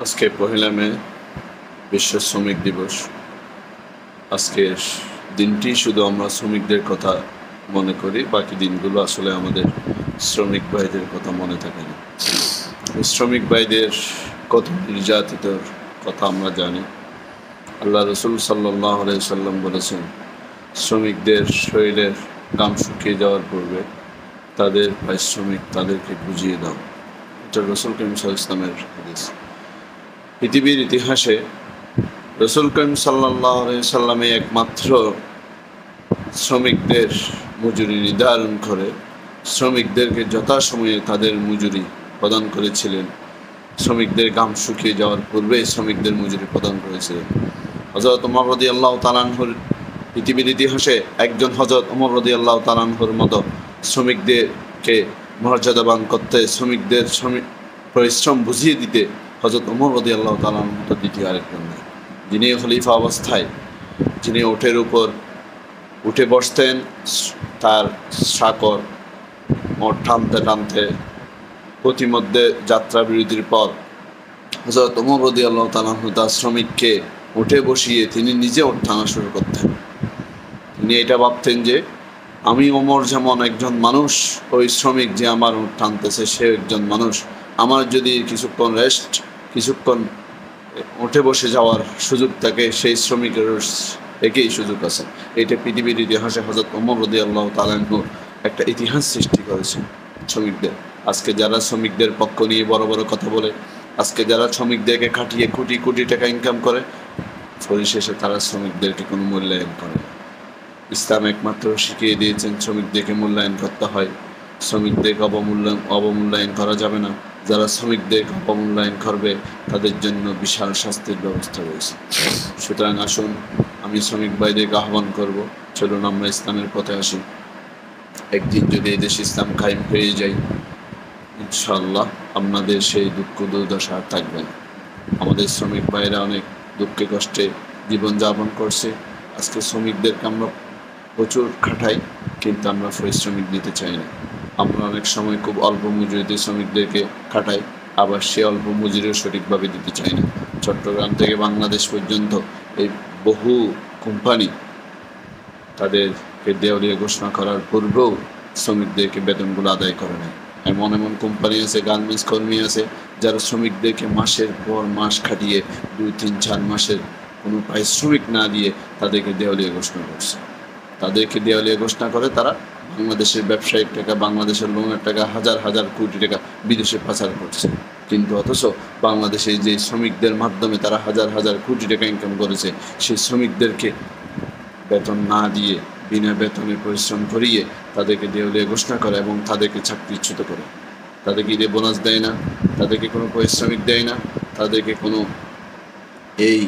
আজকে ১লা মে বিশ্ব শ্রমিক দিবস। আজকের দিনটি শুধু আমরা শ্রমিকদের কথা মনে করি, বাকি দিনগুলো আসলে আমাদের শ্রমিক ভাইদের কথা মনে থাকে না। শ্রমিক ভাইদের কত নির্যাতিতর কথা আমরা জানি। আল্লাহ রসুল সাল্লাল্লাহু আলাইহি সাল্লাম বলেছেন, শ্রমিকদের শরীরের ঘাম শুকিয়ে যাওয়ার পূর্বে তাদের পারিশ্রমিক তাদেরকে বুঝিয়ে দাও। এটা রসুল করিম সাল্লাল্লাহু আলাইহি ওয়াসাল্লামের হাদিস। পৃথিবীর ইতিহাসে রসুল করিম সাল্লাল্লাহু আলাইহি সাল্লামে একমাত্র শ্রমিকদের মজুরি নির্ধারণ করে শ্রমিকদেরকে যথাসময়ে তাদের মজুরি প্রদান করেছিলেন। শ্রমিকদের ঘাম শুকিয়ে যাওয়ার পূর্বে শ্রমিকদের মজুরি প্রদান করেছিলেন। হযরত ওমর রাদিয়াল্লাহু তাআলা আনহুর পৃথিবীর ইতিহাসে একজন হযরত ওমর রাদিয়াল্লাহু তাআলা আনহুর মতো শ্রমিকদেরকে মর্যাদাবান করতে, শ্রমিকদের পরিশ্রম বুঝিয়ে দিতে হযরত ওমর রাদিয়াল্লাহু তাআলা আনহু মতো দ্বিতীয় আরেকজন নেই। যিনি খলিফা অবস্থায় যিনি ওটের উপর উঠে বসতেন, তার সাকর ওট টানতে টানতে প্রতিমধ্যে যাত্রা বিরতির পর হযরত ওমর রাদিয়াল্লাহু তাআলা আনহু তার শ্রমিককে উঠে বসিয়ে তিনি নিজে ওট টানা শুরু করতেন। তিনি এটা ভাবতেন যে আমি ওমর যেমন একজন মানুষ, ওই শ্রমিক যে আমার উট টানতেছে সে একজন মানুষ। আমার যদি কিছুক্ষণ উঠে বসে যাওয়ার সুযোগ থাকে, সেই শ্রমিকের একই সুযোগ আছে। এটা পৃথিবীর ইতিহাসে হযরত ওমর রাদিয়াল্লাহু তাআলা আনহু একটা ইতিহাস সৃষ্টি করেছেন শ্রমিকদের। আজকে যারা শ্রমিকদের পক্ষ নিয়ে বড় বড় কথা বলে, আজকে যারা শ্রমিকদেরকে খাটিয়ে কোটি কোটি টাকা ইনকাম করে, পরিশেষে তারা শ্রমিকদেরকে কোনো মূল্যায়ন করে না। ইসলাম একমাত্র শিখিয়ে দিয়েছেন শ্রমিকদেরকে মূল্যায়ন করতে হয়, শ্রমিকদেরকে অবমূল্যায়ন করা যাবে না। যারা শ্রমিকদেরকে অবমূল্যায়ন করবে তাদের জন্য বিশাল শাস্তির ব্যবস্থা রয়েছে। সুতরাং আসুন, আমি শ্রমিক ভাইদেরকে আহ্বান করব, চলুন আমরা ইসলামের পথে আসি। একদিন যদি এই দেশে ইসলাম কায়েম হয়ে যায়, ইনশাআল্লাহ আপনাদের সেই দুঃখ দুর্দশা আর থাকবে না। আমাদের শ্রমিক ভাইরা অনেক দুঃখে কষ্টে জীবনযাপন করছে। আজকে শ্রমিকদেরকে আমরা প্রচুর খাটাই, কিন্তু আমরা পরিশ্রমিক দিতে চাই না। আমরা অনেক সময় খুব অল্প মজুরিতে শ্রমিকদেরকে খাটাই, আবার সে অল্প মজুরিও সঠিকভাবে দিতে চাই না। চট্টগ্রাম থেকে বাংলাদেশ পর্যন্ত এই বহু কোম্পানি তাদেরকে দেওয়ালিয়া ঘোষণা করার পূর্বেও শ্রমিকদেরকে বেতনগুলো আদায় করে নেয়। এমন এমন কোম্পানি আছে, গার্মেন্টস কর্মী আছে, যারা শ্রমিকদেরকে মাসের পর মাস খাটিয়ে 2-3-4 মাসের কোনো পারিশ্রমিক না দিয়ে তাদেরকে দেওয়ালিয়া ঘোষণা করছে। তাদেরকে দেওয়ালিয়া ঘোষণা করে তারা বাংলাদেশের ব্যবসায়িক টাকা, বাংলাদেশের লোনের টাকা, হাজার হাজার কোটি টাকা বিদেশে পাচার করছে। কিন্তু অথচ বাংলাদেশে যে শ্রমিকদের মাধ্যমে তারা হাজার হাজার কোটি টাকা ইনকাম করেছে, সেই শ্রমিকদেরকে বেতন না দিয়ে বিনা বেতনে পরিশ্রম করিয়ে তাদেরকে দেওয়ালিয়া ঘোষণা করে এবং তাদেরকে চাকরিচ্যুত করে। তাদেরকে ঈদে বোনাস দেয় না, তাদেরকে কোনো পারিশ্রমিক দেয় না, তাদেরকে কোনো এই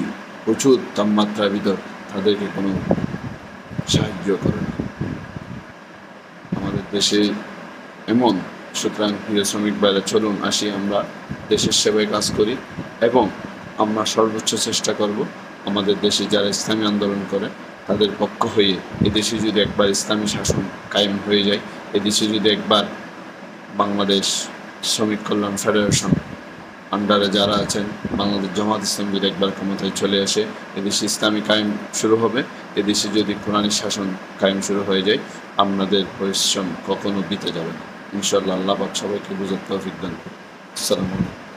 প্রচুর তাপমাত্রার ভিতর তাদেরকে কোনো সাহায্য করে না। আমাদের দেশে এমন। সুতরাং প্রিয় শ্রমিক ভাইরা, চলুন আসি আমরা দেশের সেবায় কাজ করি এবং আমরা সর্বোচ্চ চেষ্টা করব আমাদের দেশে যারা ইসলামী আন্দোলন করে তাদের পক্ষ হয়ে এদেশে যদি একবার ইসলামী শাসন কায়েম হয়ে যায়, এদেশে যদি একবার বাংলাদেশ শ্রমিক কল্যাণ ফেডারেশন আন্ডারে যারা আছেন, বাংলাদেশ জামাত ইসলাম যদি একবার ক্ষমতায় চলে আসে, এদেশে ইসলামী কায়েম শুরু হবে, এদেশে যদি কোরআনী শাসন কায়েম শুরু হয়ে যায়, আপনাদের পরিশ্রম কখনো দিতে যাবে না। ইনশাআল্লাহ আল্লাহ পাক সবাইকে বুঝার তৌফিক দান করুন। আসসালামু আলাইকুম।